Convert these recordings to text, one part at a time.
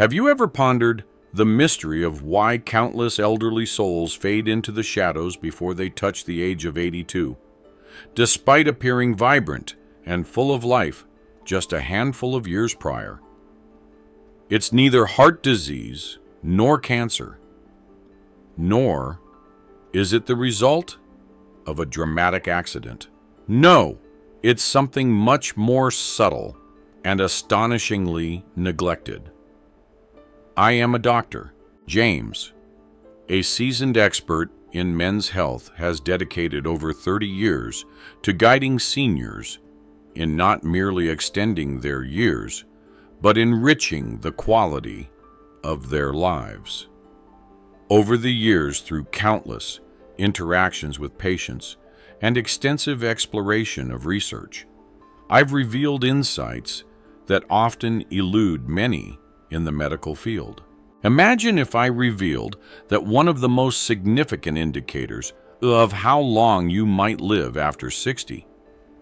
Have you ever pondered the mystery of why countless elderly souls fade into the shadows before they touch the age of 82, despite appearing vibrant and full of life just a handful of years prior? It's neither heart disease nor cancer, nor is it the result of a dramatic accident. No, it's something much more subtle and astonishingly neglected. I am a doctor. James, a seasoned expert in men's health, has dedicated over 30 years to guiding seniors in not merely extending their years, but enriching the quality of their lives. Over the years, through countless interactions with patients and extensive exploration of research, I've revealed insights that often elude many in the medical field. Imagine if I revealed that one of the most significant indicators of how long you might live after 60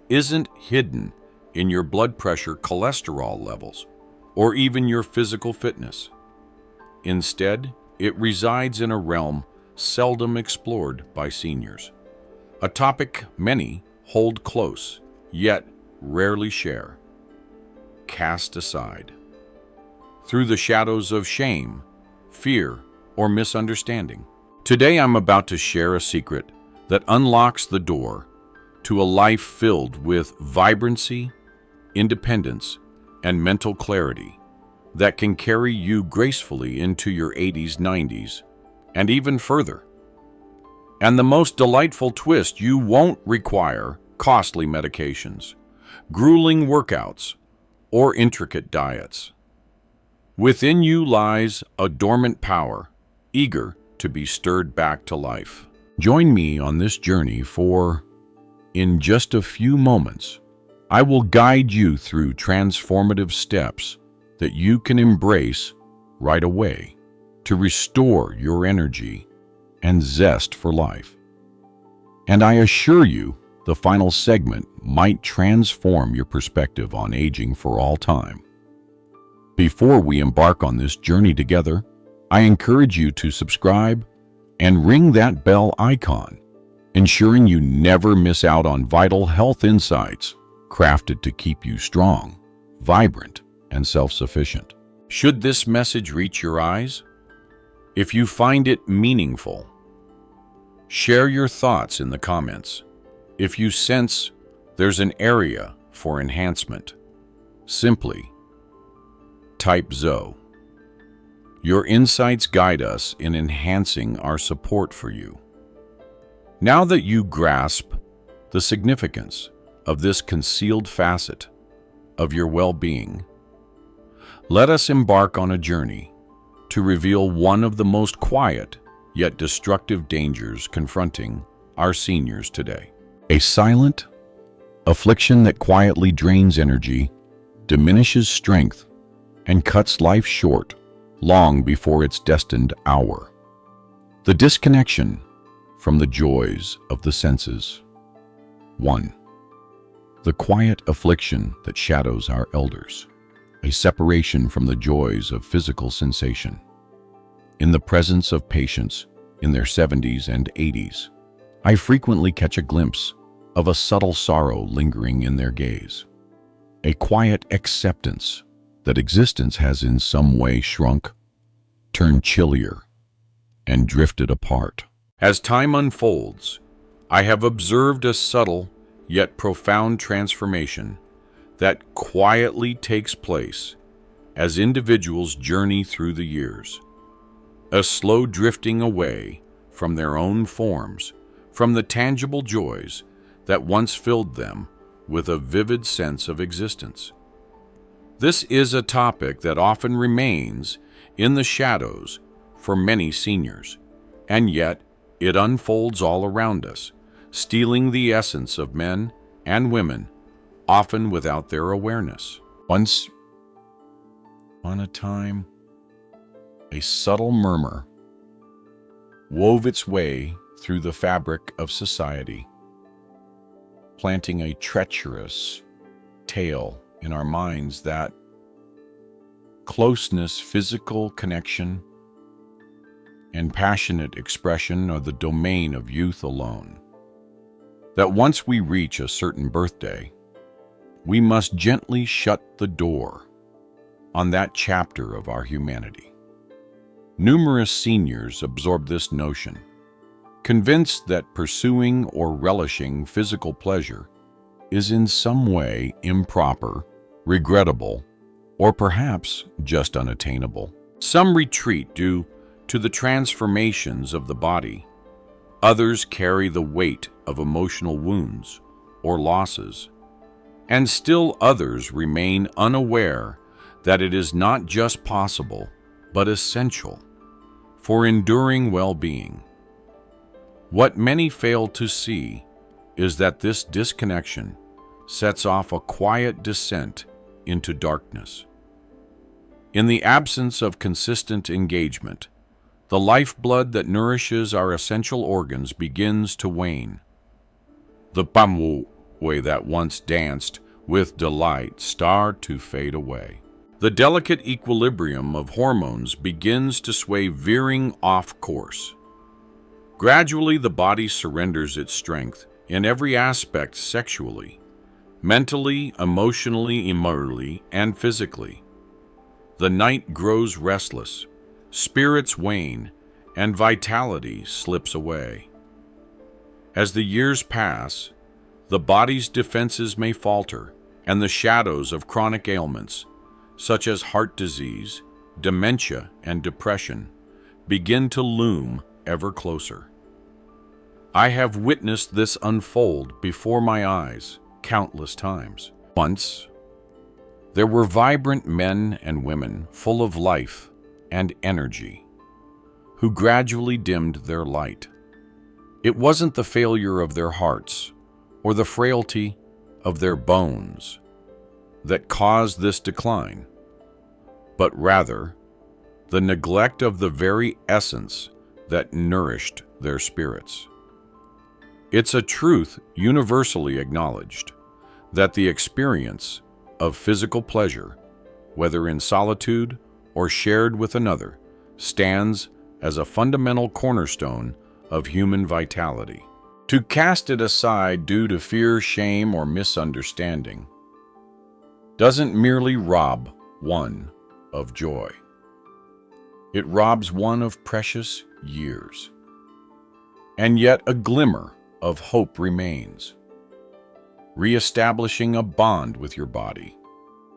isn't hidden in your blood pressure, cholesterol levels, or even your physical fitness. Instead, it resides in a realm seldom explored by seniors, a topic many hold close, yet rarely share. Cast aside. Through the shadows of shame, fear, or misunderstanding. Today I'm about to share a secret that unlocks the door to a life filled with vibrancy, independence, and mental clarity that can carry you gracefully into your 80s, 90s, and even further. And the most delightful twist, you won't require costly medications, grueling workouts, or intricate diets. Within you lies a dormant power, eager to be stirred back to life. Join me on this journey, for in just a few moments, I will guide you through transformative steps that you can embrace right away to restore your energy and zest for life. And I assure you, the final segment might transform your perspective on aging for all time. Before we embark on this journey together, I encourage you to subscribe and ring that bell icon, ensuring you never miss out on vital health insights crafted to keep you strong, vibrant, and self-sufficient. Should this message reach your eyes? If you find it meaningful, share your thoughts in the comments. If you sense there's an area for enhancement, simply type ZO. Your insights guide us in enhancing our support for you. Now that you grasp the significance of this concealed facet of your well-being, let us embark on a journey to reveal one of the most quiet yet destructive dangers confronting our seniors today. A silent affliction that quietly drains energy, diminishes strength, and cuts life short long before its destined hour. The disconnection from the joys of the senses. 1. The quiet affliction that shadows our elders. A separation from the joys of physical sensation. In the presence of patients in their 70s and 80s, I frequently catch a glimpse of a subtle sorrow lingering in their gaze. A quiet acceptance that existence has in some way shrunk, turned chillier, and drifted apart. As time unfolds, I have observed a subtle yet profound transformation that quietly takes place as individuals journey through the years. A slow drifting away from their own forms, from the tangible joys that once filled them with a vivid sense of existence. This is a topic that often remains in the shadows for many seniors, and yet it unfolds all around us, stealing the essence of men and women, often without their awareness. Once on a time, a subtle murmur wove its way through the fabric of society, planting a treacherous tale in our minds that closeness, physical connection, and passionate expression are the domain of youth alone. That once we reach a certain birthday, we must gently shut the door on that chapter of our humanity. Numerous seniors absorb this notion, convinced that pursuing or relishing physical pleasure is in some way improper, regrettable, or perhaps just unattainable. Some retreat due to the transformations of the body. Others carry the weight of emotional wounds or losses. And still others remain unaware that it is not just possible, but essential for enduring well-being. What many fail to see is that this disconnection sets off a quiet descent into darkness. In the absence of consistent engagement, the lifeblood that nourishes our essential organs begins to wane. The pamwu way that once danced with delight start to fade away. The delicate equilibrium of hormones begins to sway, veering off course. Gradually, the body surrenders its strength in every aspect sexually, mentally, emotionally, morally, and physically. The night grows restless, spirits wane, and vitality slips away. As the years pass, the body's defenses may falter, and the shadows of chronic ailments, such as heart disease, dementia, and depression, begin to loom ever closer. I have witnessed this unfold before my eyes countless times. Once, there were vibrant men and women full of life and energy who gradually dimmed their light. It wasn't the failure of their hearts or the frailty of their bones that caused this decline, but rather the neglect of the very essence that nourished their spirits. It's a truth universally acknowledged that the experience of physical pleasure, whether in solitude or shared with another, stands as a fundamental cornerstone of human vitality. To cast it aside due to fear, shame, or misunderstanding doesn't merely rob one of joy. It robs one of precious years. And yet a glimmer of hope remains. Reestablishing a bond with your body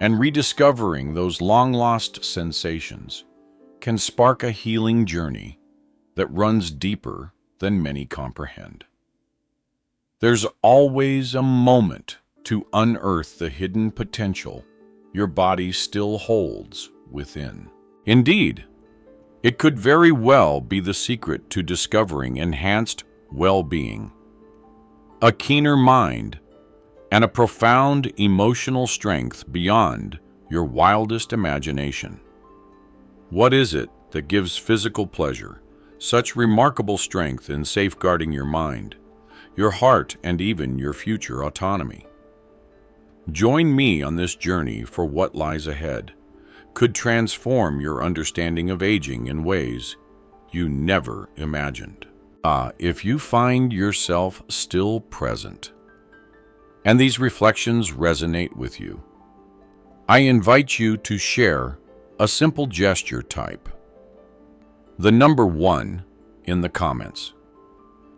and rediscovering those long-lost sensations can spark a healing journey that runs deeper than many comprehend. There's always a moment to unearth the hidden potential your body still holds within. Indeed, it could very well be the secret to discovering enhanced well-being, a keener mind, and a profound emotional strength beyond your wildest imagination. What is it that gives physical pleasure such remarkable strength in safeguarding your mind, your heart, and even your future autonomy? Join me on this journey, for what lies ahead could transform your understanding of aging in ways you never imagined. If you find yourself still present and these reflections resonate with you, I invite you to share a simple gesture. Type the number 1 in the comments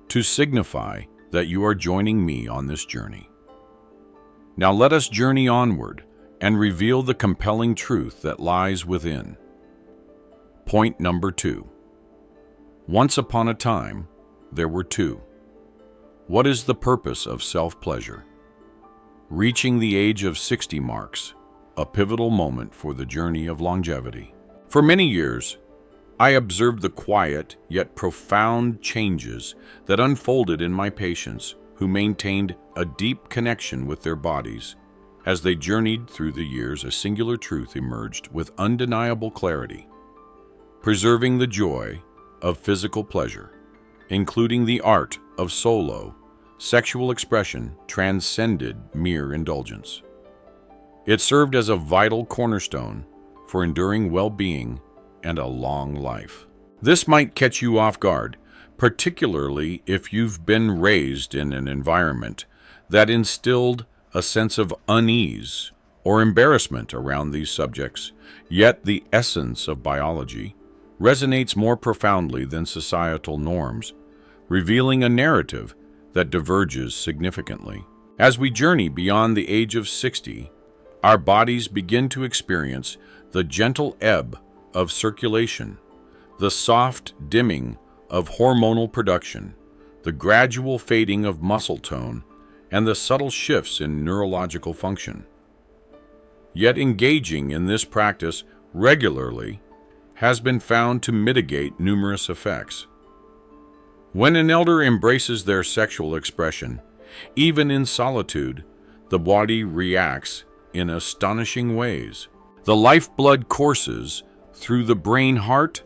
to signify that you are joining me on this journey. Now let us journey onward and reveal the compelling truth that lies within. Point number 2. Once upon a time, there were two. What is the purpose of self-pleasure? Reaching the age of 60 marks a pivotal moment for the journey of longevity. For many years, I observed the quiet yet profound changes that unfolded in my patients who maintained a deep connection with their bodies. As they journeyed through the years, a singular truth emerged with undeniable clarity. Preserving the joy of physical pleasure, including the art of solo sexual expression, transcended mere indulgence. It served as a vital cornerstone for enduring well-being and a long life. This might catch you off guard, particularly if you've been raised in an environment that instilled a sense of unease or embarrassment around these subjects. Yet the essence of biology resonates more profoundly than societal norms, revealing a narrative that diverges significantly. As we journey beyond the age of 60, our bodies begin to experience the gentle ebb of circulation, the soft dimming of hormonal production, the gradual fading of muscle tone, and the subtle shifts in neurological function. Yet engaging in this practice regularly has been found to mitigate numerous effects. When an elder embraces their sexual expression, even in solitude, the body reacts in astonishing ways. The lifeblood courses through the brain, heart,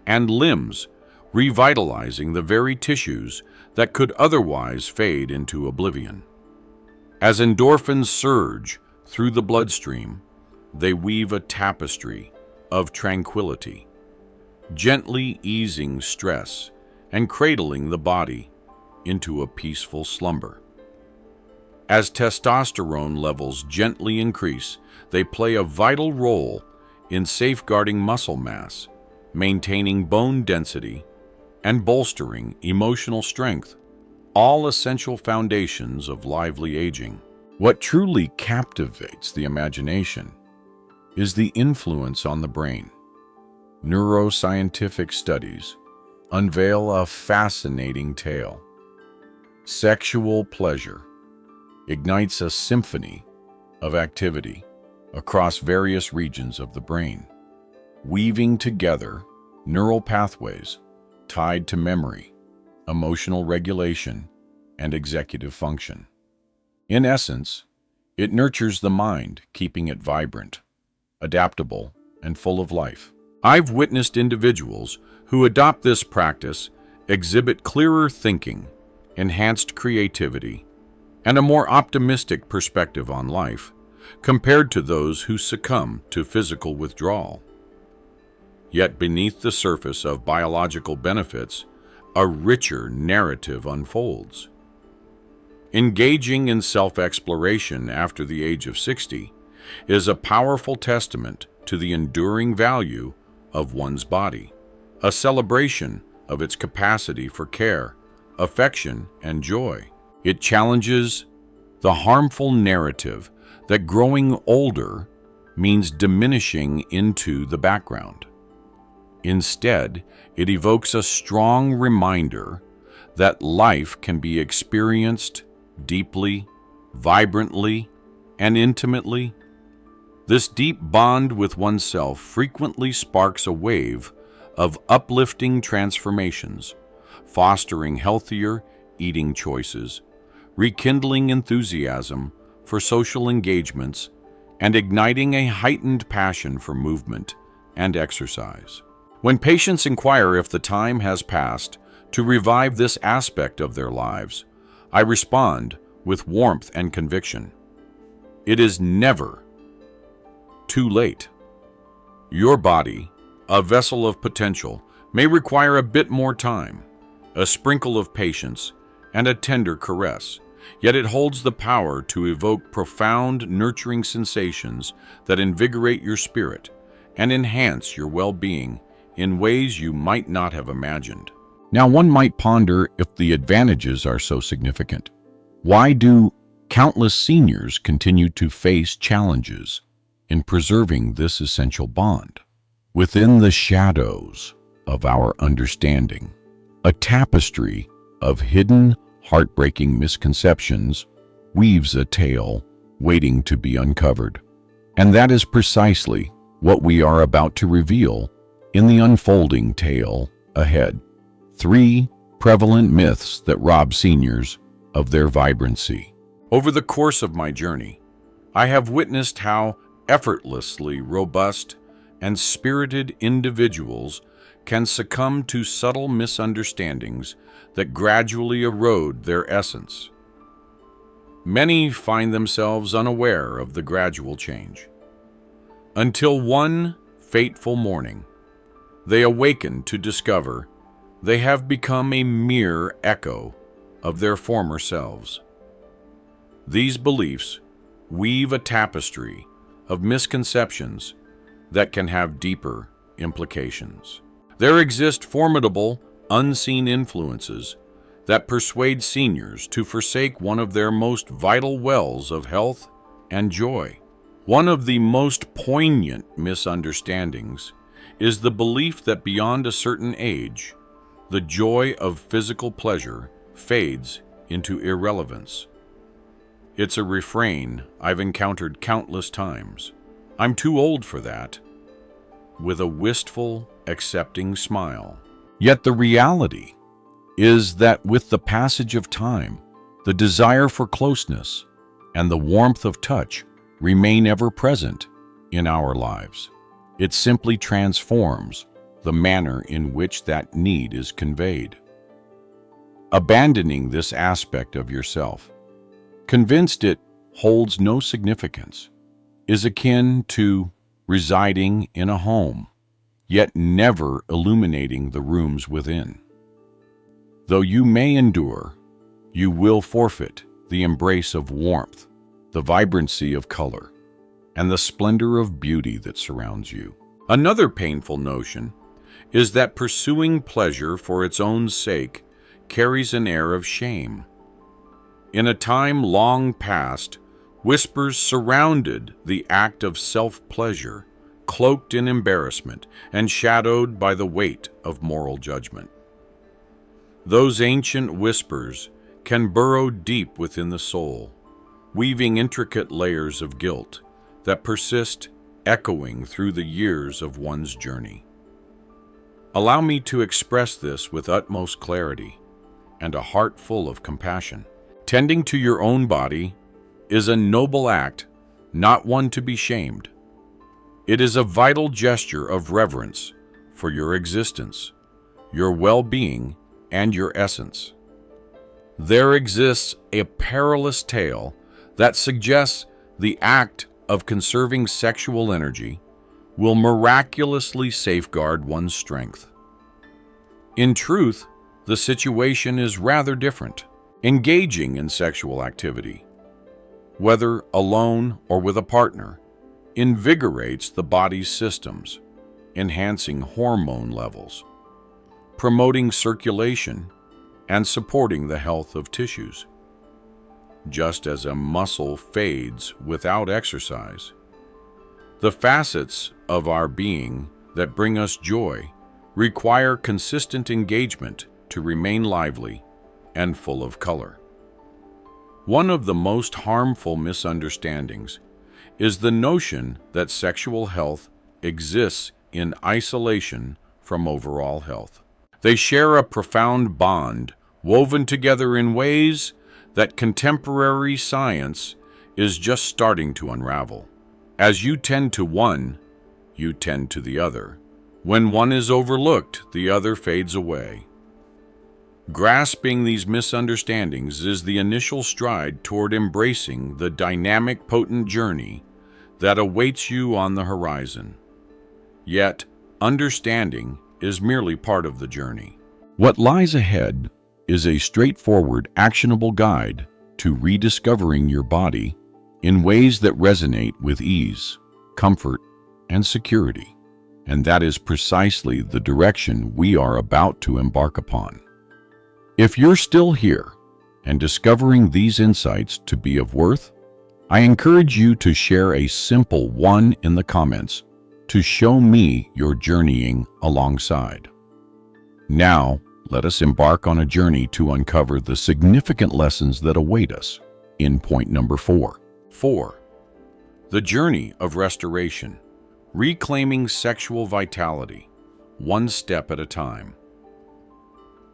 and limbs, revitalizing the very tissues that could otherwise fade into oblivion. As endorphins surge through the bloodstream, they weave a tapestry of tranquility, gently easing stress and cradling the body into a peaceful slumber. As testosterone levels gently increase, they play a vital role in safeguarding muscle mass, maintaining bone density, and bolstering emotional strength, all essential foundations of lively aging. What truly captivates the imagination is the influence on the brain. Neuroscientific studies unveil a fascinating tale. Sexual pleasure ignites a symphony of activity across various regions of the brain, weaving together neural pathways tied to memory, emotional regulation, and executive function. In essence, it nurtures the mind, keeping it vibrant, adaptable, and full of life. I've witnessed individuals who adopt this practice exhibit clearer thinking, enhanced creativity, and a more optimistic perspective on life compared to those who succumb to physical withdrawal. Yet beneath the surface of biological benefits, a richer narrative unfolds. Engaging in self-exploration after the age of 60 is a powerful testament to the enduring value of one's body, a celebration of its capacity for care, affection, and joy. It challenges the harmful narrative that growing older means diminishing into the background. Instead, it evokes a strong reminder that life can be experienced deeply, vibrantly, and intimately. This deep bond with oneself frequently sparks a wave of uplifting transformations, fostering healthier eating choices, rekindling enthusiasm for social engagements, and igniting a heightened passion for movement and exercise. When patients inquire if the time has passed to revive this aspect of their lives, I respond with warmth and conviction. It is never too late. Your body, a vessel of potential, may require a bit more time, a sprinkle of patience, and a tender caress, yet it holds the power to evoke profound, nurturing sensations that invigorate your spirit and enhance your well-being in ways you might not have imagined. Now, one might ponder if the advantages are so significant. Why do countless seniors continue to face challenges in preserving this essential bond? Within the shadows of our understanding, a tapestry of hidden, heartbreaking misconceptions weaves a tale waiting to be uncovered. And that is precisely what we are about to reveal in the unfolding tale ahead. 3 prevalent myths that rob seniors of their vibrancy. Over the course of my journey, I have witnessed how effortlessly robust and spirited individuals can succumb to subtle misunderstandings that gradually erode their essence. Many find themselves unaware of the gradual change, Until one fateful morning, they awaken to discover they have become a mere echo of their former selves. These beliefs weave a tapestry of misconceptions that can have deeper implications. There exist formidable, unseen influences that persuade seniors to forsake one of their most vital wells of health and joy. One of the most poignant misunderstandings is the belief that beyond a certain age, the joy of physical pleasure fades into irrelevance. It's a refrain I've encountered countless times. "I'm too old for that," with a wistful, accepting smile. Yet the reality is that with the passage of time, the desire for closeness and the warmth of touch remain ever present in our lives. It simply transforms the manner in which that need is conveyed. Abandoning this aspect of yourself, convinced it holds no significance, is akin to residing in a home, yet never illuminating the rooms within. Though you may endure, you will forfeit the embrace of warmth, the vibrancy of color, and the splendor of beauty that surrounds you. Another painful notion is that pursuing pleasure for its own sake carries an air of shame. In a time long past, whispers surrounded the act of self-pleasure, cloaked in embarrassment and shadowed by the weight of moral judgment. Those ancient whispers can burrow deep within the soul, weaving intricate layers of guilt that persist, echoing through the years of one's journey. Allow me to express this with utmost clarity and a heart full of compassion. Tending to your own body is a noble act, not one to be shamed. It is a vital gesture of reverence for your existence, your well-being, and your essence. There exists a perilous tale that suggests the act of conserving sexual energy will miraculously safeguard one's strength. In truth, the situation is rather different. Engaging in sexual activity, whether alone or with a partner, invigorates the body's systems, enhancing hormone levels, promoting circulation, and supporting the health of tissues. Just as a muscle fades without exercise, the facets of our being that bring us joy require consistent engagement to remain lively and full of color. One of the most harmful misunderstandings is the notion that sexual health exists in isolation from overall health. They share a profound bond woven together in ways that contemporary science is just starting to unravel. As you tend to one, you tend to the other. When one is overlooked, the other fades away. Grasping these misunderstandings is the initial stride toward embracing the dynamic, potent journey that awaits you on the horizon. Yet, understanding is merely part of the journey. What lies ahead is a straightforward, actionable guide to rediscovering your body in ways that resonate with ease, comfort, and security. And that is precisely the direction we are about to embark upon. If you're still here and discovering these insights to be of worth, I encourage you to share a simple 1 in the comments to show me you're journeying alongside. Now, let us embark on a journey to uncover the significant lessons that await us in point number 4. 4. The journey of restoration, reclaiming sexual vitality, one step at a time.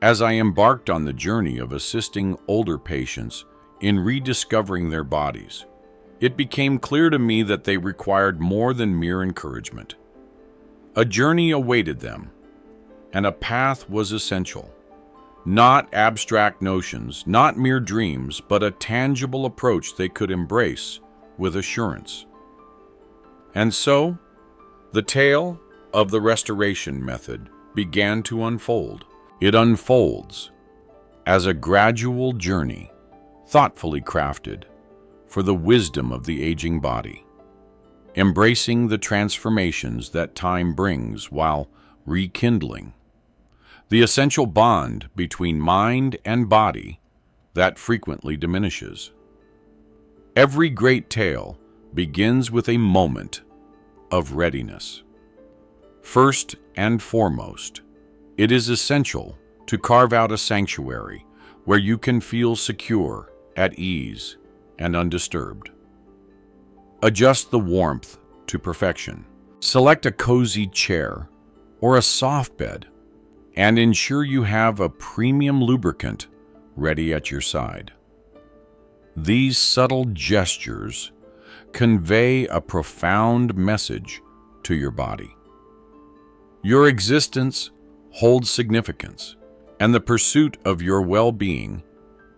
As I embarked on the journey of assisting older patients in rediscovering their bodies, it became clear to me that they required more than mere encouragement. A journey awaited them, and a path was essential. Not abstract notions, not mere dreams, but a tangible approach they could embrace with assurance. And so, The tale of the restoration method began to unfold. It unfolds as a gradual journey, thoughtfully crafted for the wisdom of the aging body, embracing the transformations that time brings while rekindling the essential bond between mind and body that frequently diminishes. Every great tale begins with a moment of readiness. First and foremost, it is essential to carve out a sanctuary where you can feel secure, at ease, and undisturbed. Adjust the warmth to perfection. Select a cozy chair or a soft bed, and ensure you have a premium lubricant ready at your side. These subtle gestures convey a profound message to your body. Your existence holds significance, and the pursuit of your well-being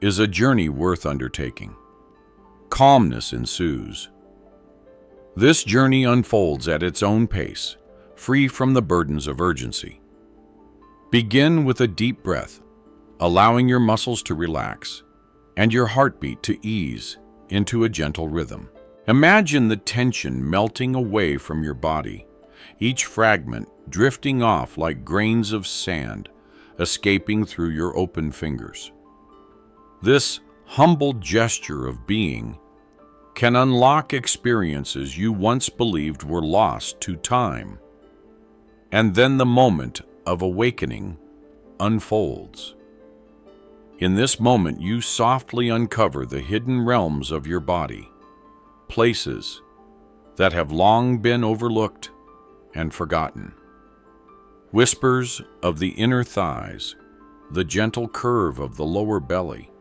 is a journey worth undertaking. Calmness ensues. This journey unfolds at its own pace, free from the burdens of urgency. Begin with a deep breath, allowing your muscles to relax and your heartbeat to ease into a gentle rhythm. Imagine the tension melting away from your body, each fragment drifting off like grains of sand, escaping through your open fingers. This humble gesture of being can unlock experiences you once believed were lost to time. And then the moment of awakening unfolds. In this moment, you softly uncover the hidden realms of your body, places that have long been overlooked and forgotten. Whispers of the inner thighs, the gentle curve of the lower belly,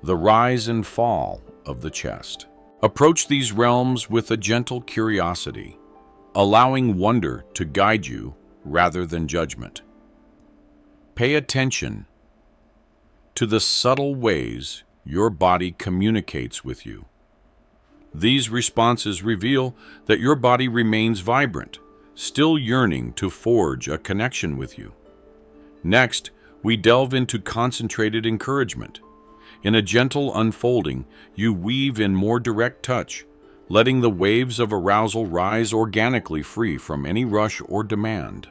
the rise and fall of the chest. Approach these realms with a gentle curiosity, allowing wonder to guide you rather than judgment. Pay attention to the subtle ways your body communicates with you. These responses reveal that your body remains vibrant, still yearning to forge a connection with you. Next, we delve into concentrated encouragement. In a gentle unfolding, you weave in more direct touch, letting the waves of arousal rise organically, free from any rush or demand.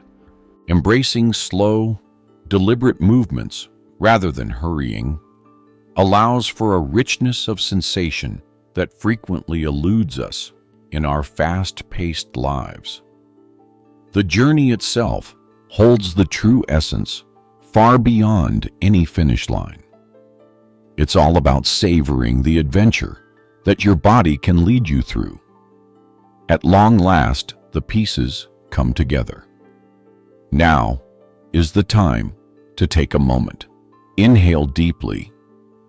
Embracing slow, deliberate movements rather than hurrying allows for a richness of sensation that frequently eludes us in our fast-paced lives. The journey itself holds the true essence far beyond any finish line. It's all about savoring the adventure that your body can lead you through. At long last, the pieces come together. Now is the time to take a moment. Inhale deeply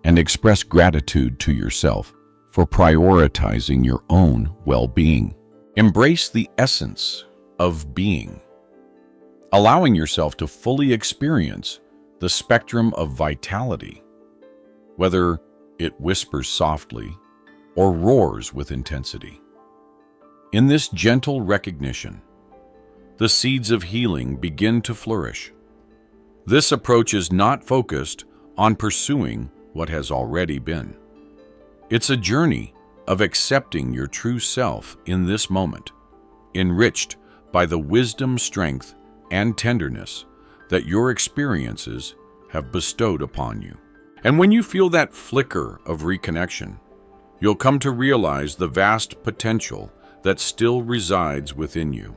and express gratitude to yourself for prioritizing your own well-being. Embrace the essence of being, allowing yourself to fully experience the spectrum of vitality, whether it whispers softly or roars with intensity. In this gentle recognition, the seeds of healing begin to flourish. This approach is not focused on pursuing what has already been. It's a journey of accepting your true self in this moment, enriched by the wisdom, strength, and tenderness that your experiences have bestowed upon you. And when you feel that flicker of reconnection, you'll come to realize the vast potential that still resides within you.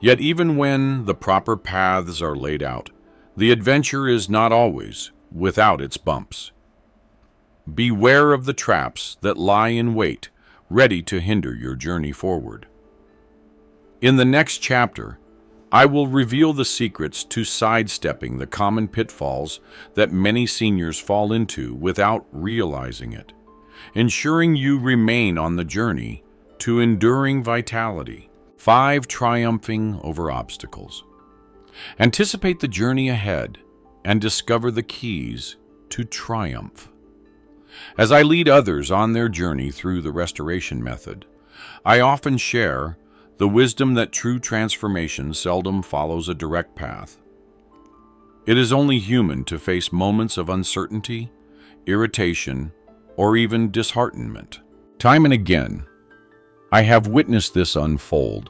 Yet even when the proper paths are laid out, the adventure is not always without its bumps. Beware of the traps that lie in wait, ready to hinder your journey forward. In the next chapter, I will reveal the secrets to sidestepping the common pitfalls that many seniors fall into without realizing it, ensuring you remain on the journey to enduring vitality. 5 triumphing over obstacles. Anticipate the journey ahead and discover the keys to triumph. As I lead others on their journey through the restoration method, I often share the wisdom that true transformation seldom follows a direct path. It is only human to face moments of uncertainty, irritation, or even disheartenment. Time and again, I have witnessed this unfold,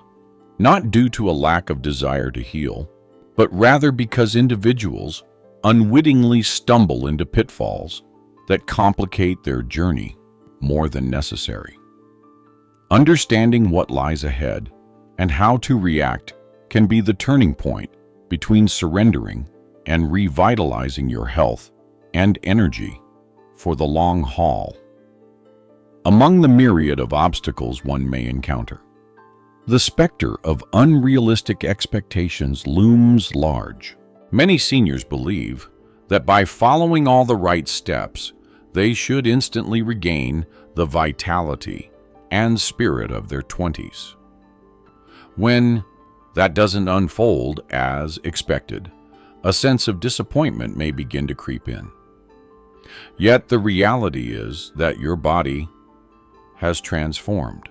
not due to a lack of desire to heal, but rather because individuals unwittingly stumble into pitfalls that complicate their journey more than necessary. Understanding what lies ahead and how to react can be the turning point between surrendering and revitalizing your health and energy for the long haul. Among the myriad of obstacles one may encounter, the specter of unrealistic expectations looms large. Many seniors believe that by following all the right steps, they should instantly regain the vitality and spirit of their 20s. When that doesn't unfold as expected, a sense of disappointment may begin to creep in. Yet the reality is that your body has transformed.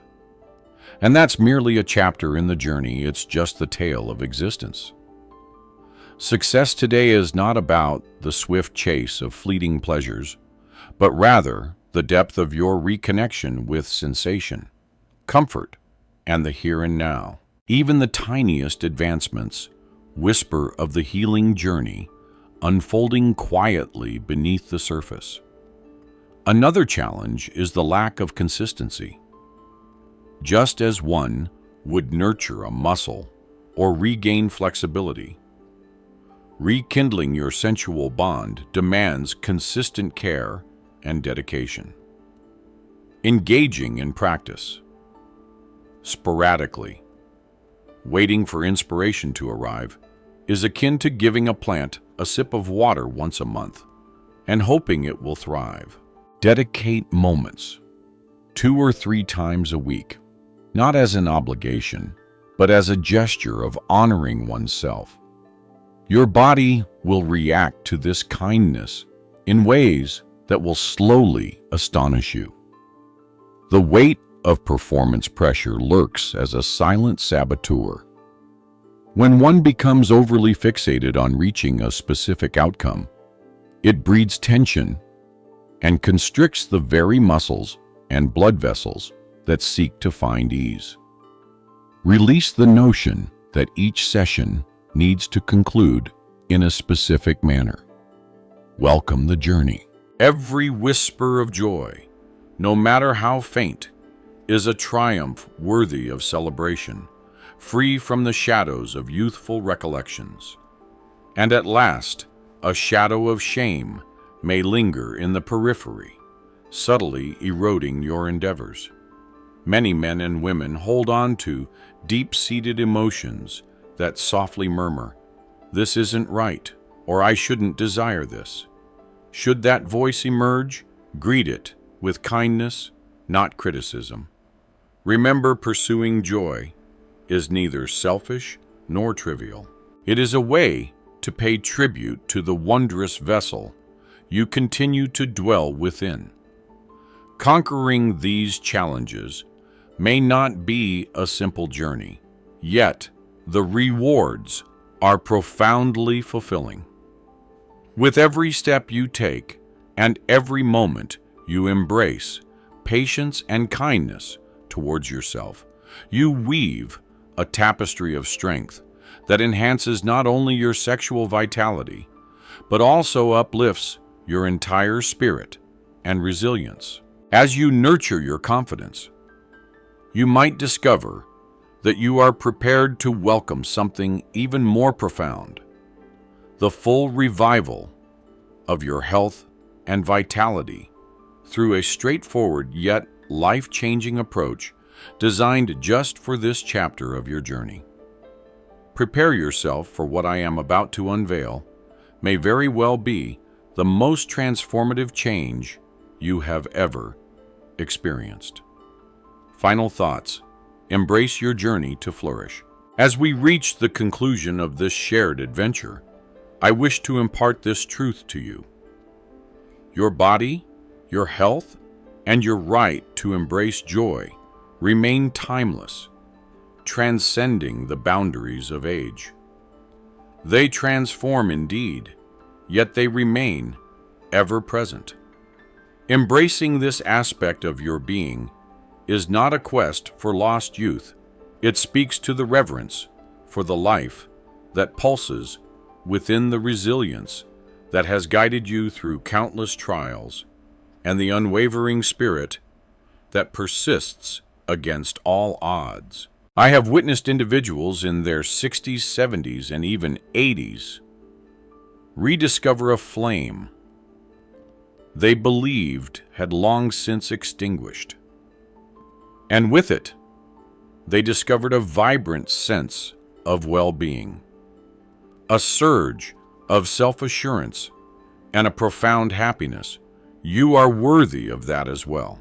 And that's merely a chapter in the journey, it's just the tale of existence. Success today is not about the swift chase of fleeting pleasures, but rather the depth of your reconnection with sensation, comfort, and the here and now. Even the tiniest advancements whisper of the healing journey unfolding quietly beneath the surface. Another challenge is the lack of consistency. Just as one would nurture a muscle or regain flexibility, rekindling your sensual bond demands consistent care and dedication. Engaging in practice, sporadically, waiting for inspiration to arrive, is akin to giving a plant a sip of water once a month and hoping it will thrive. Dedicate moments, 2 or 3 times a week, not as an obligation, but as a gesture of honoring oneself. Your body will react to this kindness in ways that will slowly astonish you. The weight of performance pressure lurks as a silent saboteur. When one becomes overly fixated on reaching a specific outcome, it breeds tension and constricts the very muscles and blood vessels that seek to find ease. Release the notion that each session needs to conclude in a specific manner. Welcome the journey. Every whisper of joy, no matter how faint, is a triumph worthy of celebration, free from the shadows of youthful recollections. And at last, a shadow of shame may linger in the periphery, subtly eroding your endeavors. Many men and women hold on to deep-seated emotions that softly murmur, "This isn't right," or "I shouldn't desire this." Should that voice emerge, greet it with kindness, not criticism. Remember, pursuing joy is neither selfish nor trivial. It is a way to pay tribute to the wondrous vessel you continue to dwell within. Conquering these challenges may not be a simple journey, yet the rewards are profoundly fulfilling. With every step you take and every moment you embrace patience and kindness towards yourself, you weave a tapestry of strength that enhances not only your sexual vitality, but also uplifts your entire spirit and resilience. As you nurture your confidence, you might discover that you are prepared to welcome something even more profound: the full revival of your health and vitality through a straightforward yet life-changing approach designed just for this chapter of your journey. Prepare yourself, for what I am about to unveil may very well be the most transformative change you have ever experienced. Final thoughts. Embrace your journey to flourish. As we reach the conclusion of this shared adventure, I wish to impart this truth to you. Your body, your health, and your right to embrace joy remain timeless. transcending the boundaries of age. They transform indeed, yet they remain ever present. Embracing this aspect of your being is not a quest for lost youth. It speaks to the reverence for the life that pulses within, the resilience that has guided you through countless trials, and the unwavering spirit that persists against all odds. I have witnessed individuals in their 60s, 70s, and even 80s rediscover a flame they believed had long since extinguished. And with it, they discovered a vibrant sense of well-being, a surge of self-assurance, and a profound happiness. You are worthy of that as well.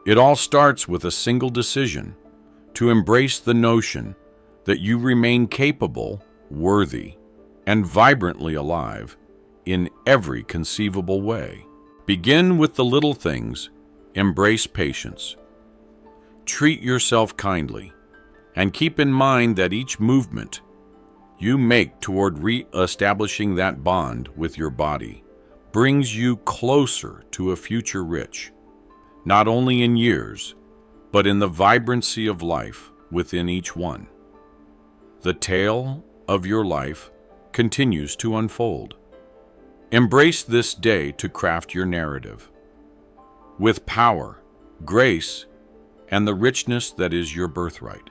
It all starts with a single decision to embrace the notion that you remain capable, worthy, and vibrantly alive in every conceivable way. Begin with the little things. Embrace patience. Treat yourself kindly, and keep in mind that each movement you make toward re-establishing that bond with your body brings you closer to a future rich, not only in years, but in the vibrancy of life within each one. The tale of your life continues to unfold. Embrace this day to craft your narrative with power, grace, and the richness that is your birthright.